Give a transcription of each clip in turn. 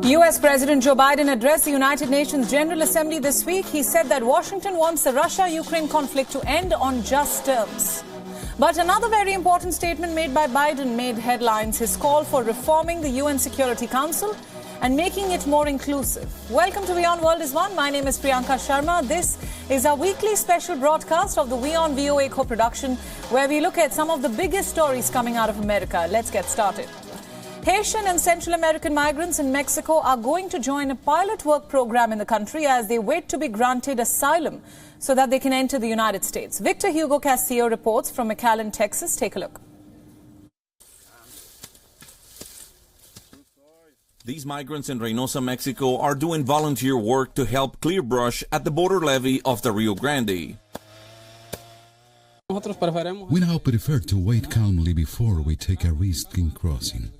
U.S. President Joe Biden addressed the United Nations General Assembly this week. He said that Washington wants the Russia-Ukraine conflict to end on just terms. But another very important statement made by Biden made headlines, his call for reforming the UN Security Council and making it more inclusive. Welcome to WION World is One. My name is Priyanka Sharma. This is our weekly special broadcast of the WION-VOA Co-Production, where we look at some of the biggest stories coming out of America. Let's get started. Haitian and Central American migrants in Mexico are going to join a pilot work program in the country as they wait to be granted asylum so that they can enter the United States. Victor Hugo Castillo reports from McAllen, Texas. Take a look. These migrants in Reynosa, Mexico are doing volunteer work to help clear brush at the border levee of the Rio Grande. We now prefer to wait calmly before we take a risk in crossing.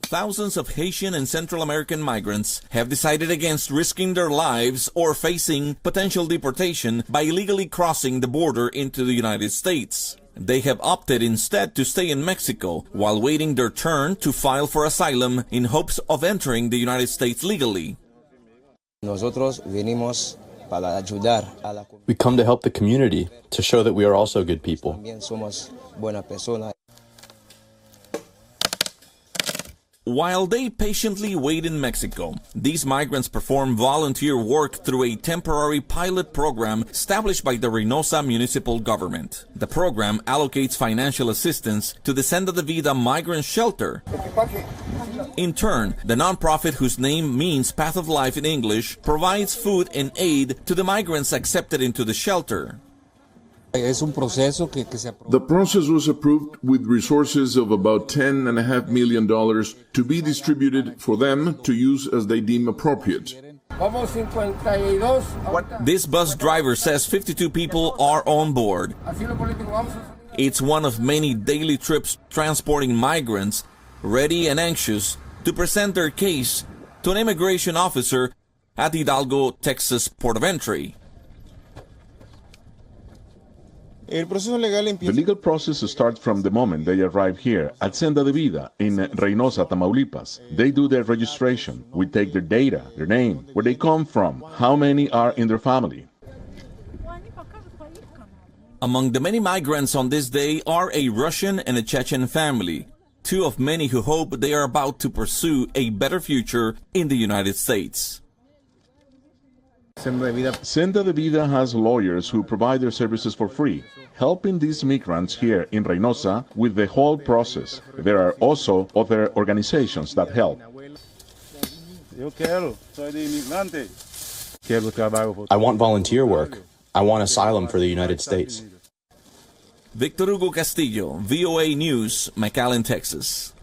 Thousands of Haitian and Central American migrants have decided against risking their lives or facing potential deportation by illegally crossing the border into the United States. They have opted instead to stay in Mexico while waiting their turn to file for asylum in hopes of entering the United States legally. We come to help the community, to show that we are also good people. While they patiently wait in Mexico, these migrants perform volunteer work through a temporary pilot program established by the Reynosa municipal government. The program allocates financial assistance to the Senda de Vida migrant shelter. In turn, the nonprofit, whose name means Path of Life in English, provides food and aid to the migrants accepted into the shelter. The process was approved with resources of about $10.5 million to be distributed for them to use as they deem appropriate. This bus driver says 52 people are on board. It's one of many daily trips transporting migrants ready and anxious to present their case to an immigration officer at Hidalgo, Texas port of entry. The legal process starts from the moment they arrive here at Senda de Vida in Reynosa, Tamaulipas. They do their registration. We take their data, their name, where they come from, how many are in their family. Among the many migrants on this day are a Russian and a Chechen family, two of many who hope they are about to pursue a better future in the United States. Senda de Vida has lawyers who provide their services for free, helping these migrants here in Reynosa with the whole process. There are also other organizations that help. I want volunteer work. I want asylum for the United States. Victor Hugo Castillo, VOA News, McAllen, Texas.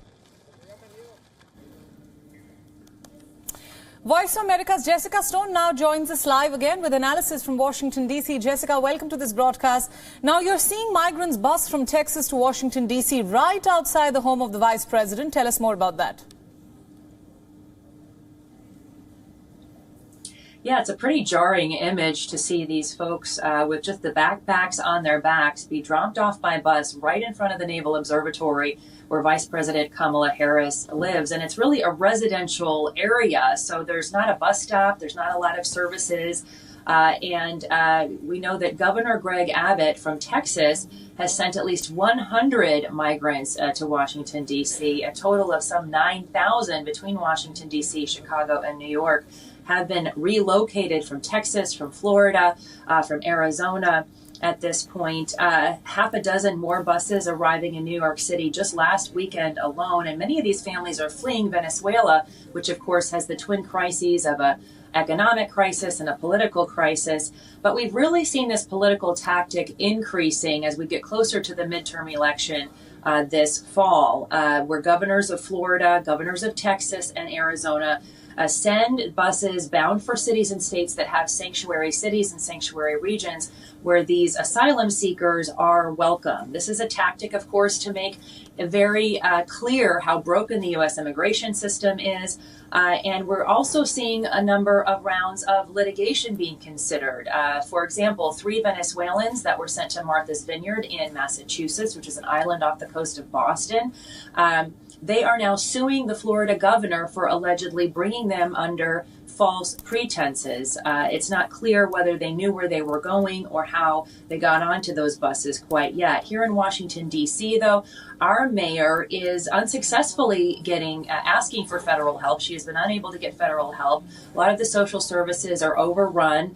Voice of America's Jessica Stone now joins us live again with analysis from Washington, D.C. Jessica, welcome to this broadcast. Now, you're seeing migrants bus from Texas to Washington, D.C. right outside the home of the Vice President. Tell us more about that. Yeah, it's a pretty jarring image to see these folks with just the backpacks on their backs be dropped off by bus right in front of the Naval Observatory where Vice President Kamala Harris lives. And it's really a residential area, so there's not a bus stop, there's not a lot of services. And we know that Governor Greg Abbott from Texas has sent at least 100 migrants to Washington, D.C. A total of some 9,000 between Washington, D.C., Chicago, and New York have been relocated from Texas, from Florida, from Arizona. At this point, half a dozen more buses arriving in New York City just last weekend alone. And many of these families are fleeing Venezuela, which, of course, has the twin crises of an economic crisis and a political crisis. But we've really seen this political tactic increasing as we get closer to the midterm election this fall, where governors of Florida, governors of Texas, and Arizona send buses bound for cities and states that have sanctuary cities and sanctuary regions where these asylum seekers are welcome. This is a tactic, of course, to make it very clear how broken the U.S. immigration system is. And we're also seeing a number of rounds of litigation being considered. For example, 3 Venezuelans that were sent to Martha's Vineyard in Massachusetts, which is an island off the coast of Boston. they are now suing the Florida governor for allegedly bringing them under false pretenses. It's not clear whether they knew where they were going or how they got onto those buses quite yet. Here in Washington, D.C., though, our mayor is unsuccessfully asking for federal help. She has been unable to get federal help. A lot of the social services are overrun.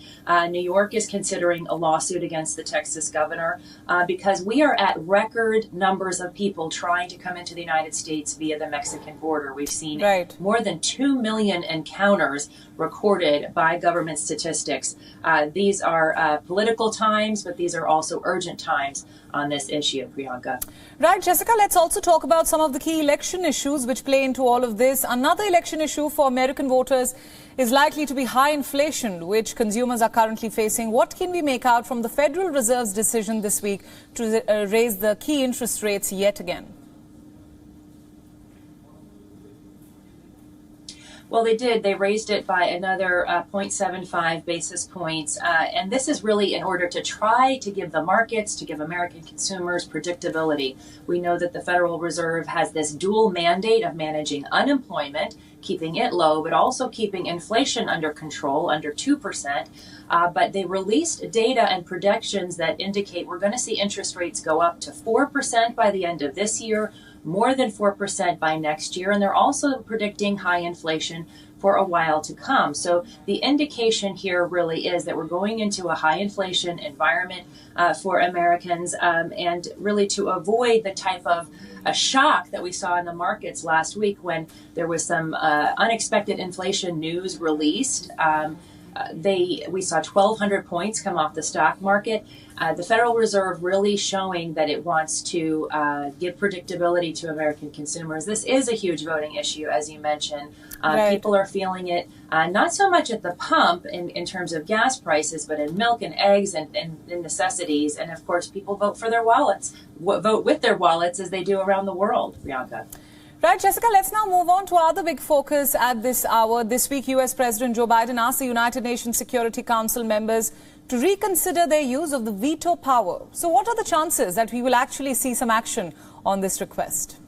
New York is considering a lawsuit against the Texas governor because we are at record numbers of people trying to come into the United States via the Mexican border. We've seen more than 2 million encounters recorded by government statistics. These are political times, but these are also urgent times on this issue, Priyanka. Right, Jessica, let's also talk about some of the key election issues which play into all of this. Another election issue for American voters is likely to be high inflation, which consumers are currently facing. What can we make out from the Federal Reserve's decision this week to raise the key interest rates yet again? Well, they did. They raised it by another 0.75 basis points. And this is really in order to try to give the markets, to give American consumers predictability. We know that the Federal Reserve has this dual mandate of managing unemployment, keeping it low, but also keeping inflation under control, under 2%. But they released data and projections that indicate we're going to see interest rates go up to 4% by the end of this year, more than 4% by next year, and they're also predicting high inflation for a while to come. So the indication here really is that we're going into a high inflation environment for Americans, and really to avoid the type of a shock that we saw in the markets last week when there was some unexpected inflation news released. We saw 1,200 points come off the stock market. The Federal Reserve really showing that it wants to give predictability to American consumers. This is a huge voting issue, as you mentioned. People are feeling it, not so much at the pump in terms of gas prices, but in milk and eggs and necessities. And of course, people vote for their wallets, vote with their wallets as they do around the world, Priyanka. Right, Jessica, let's now move on to our other big focus at this hour. This week, U.S. President Joe Biden asked the United Nations Security Council members to reconsider their use of the veto power. So what are the chances that we will actually see some action on this request?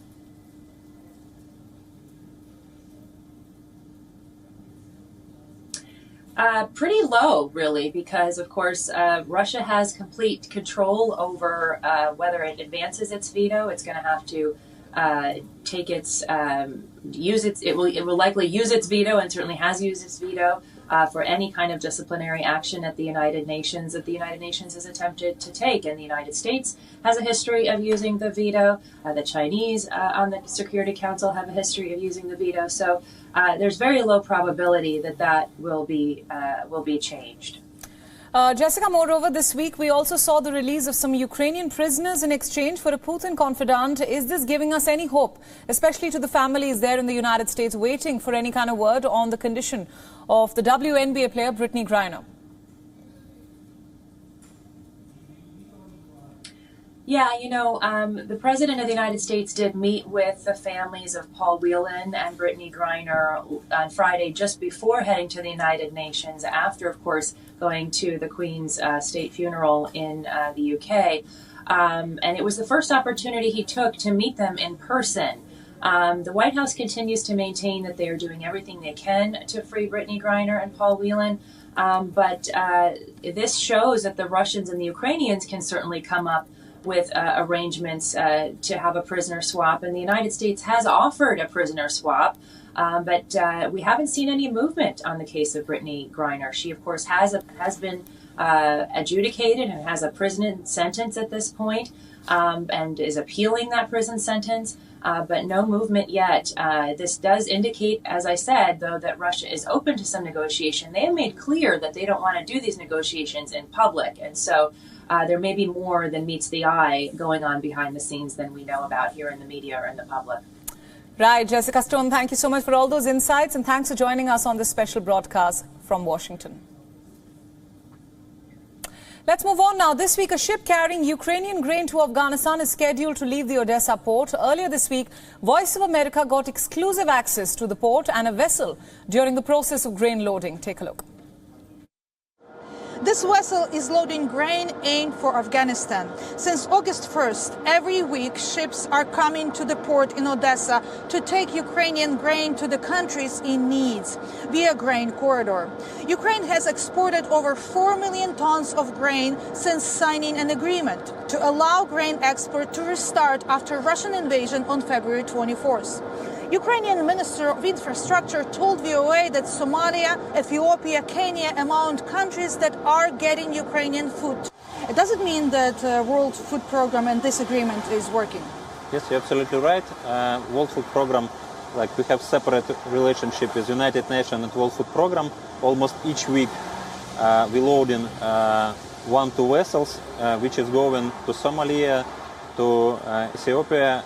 Pretty low, really, because, of course, Russia has complete control over whether it advances its veto. It's going to have to take its it will likely use its veto, and certainly has used its veto for any kind of disciplinary action at the United Nations that the United Nations has attempted to take. And the United States has a history of using the veto. The Chinese on the Security Council have a history of using the veto. So there's very low probability that that will be changed. Jessica, moreover, this week we also saw the release of some Ukrainian prisoners in exchange for a Putin confidant. Is this giving us any hope, especially to the families there in the United States waiting for any kind of word on the condition of the WNBA player Brittany Griner? Yeah, the President of the United States did meet with the families of Paul Whelan and Brittany Griner on Friday, just before heading to the United Nations, after, of course, going to the Queen's state funeral in the UK. And it was the first opportunity he took to meet them in person. The White House continues to maintain that they are doing everything they can to free Brittany Griner and Paul Whelan. But this shows that the Russians and the Ukrainians can certainly come up with arrangements to have a prisoner swap, and the United States has offered a prisoner swap, but we haven't seen any movement on the case of Brittany Griner. She, of course, has been adjudicated and has a prison sentence at this point, and is appealing that prison sentence, but no movement yet. This does indicate, as I said, though, that Russia is open to some negotiation. They have made clear that they don't want to do these negotiations in public, and so there may be more than meets the eye going on behind the scenes than we know about here in the media or in the public. Right, Jessica Stone, thank you so much for all those insights, and thanks for joining us on this special broadcast from Washington. Let's move on now. This week, a ship carrying Ukrainian grain to Afghanistan is scheduled to leave the Odesa port. Earlier this week, Voice of America got exclusive access to the port and a vessel during the process of grain loading. Take a look. This vessel is loading grain aimed for Afghanistan. Since August 1st, every week ships are coming to the port in Odesa to take Ukrainian grain to the countries in need via grain corridor. Ukraine has exported over 4 million tons of grain since signing an agreement to allow grain export to restart after Russian invasion on February 24th. Ukrainian Minister of Infrastructure told VOA that Somalia, Ethiopia, Kenya among countries that are getting Ukrainian food. Does it mean that World Food Program and this agreement is working? Yes, you're absolutely right. World Food Program, like we have separate relationship with United Nations and World Food Program. Almost each week we load in 1-2 vessels, which is going to Somalia, to Ethiopia,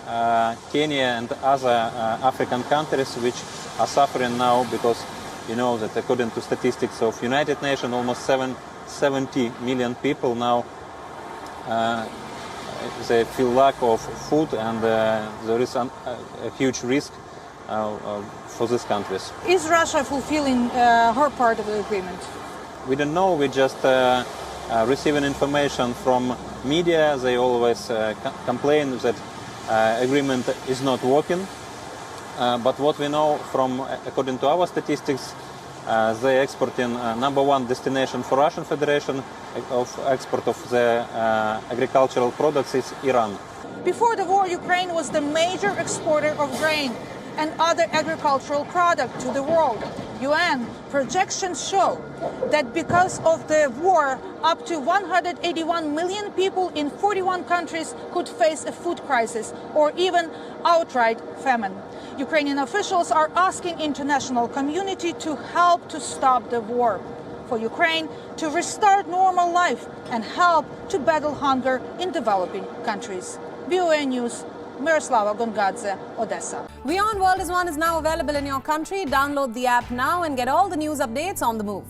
Kenya and other African countries which are suffering now because you know that according to statistics of United Nations, almost 70 million people now they feel lack of food and there is a huge risk for these countries. Is Russia fulfilling her part of the agreement? We don't know, we just receiving information from media. They always complain that agreement is not working. But what we know from, according to our statistics, they export in #1 destination for Russian Federation of export of the agricultural products is Iran. Before the war, Ukraine was the major exporter of grain and other agricultural products to the world. UN projections show that because of the war, up to 181 million people in 41 countries could face a food crisis or even outright famine. Ukrainian officials are asking international community to help to stop the war, for Ukraine to restart normal life and help to battle hunger in developing countries. VOA News, Myroslava, Gongadze, Odesa. WION World is now available in your country. Download the app now and get all the news updates on the move.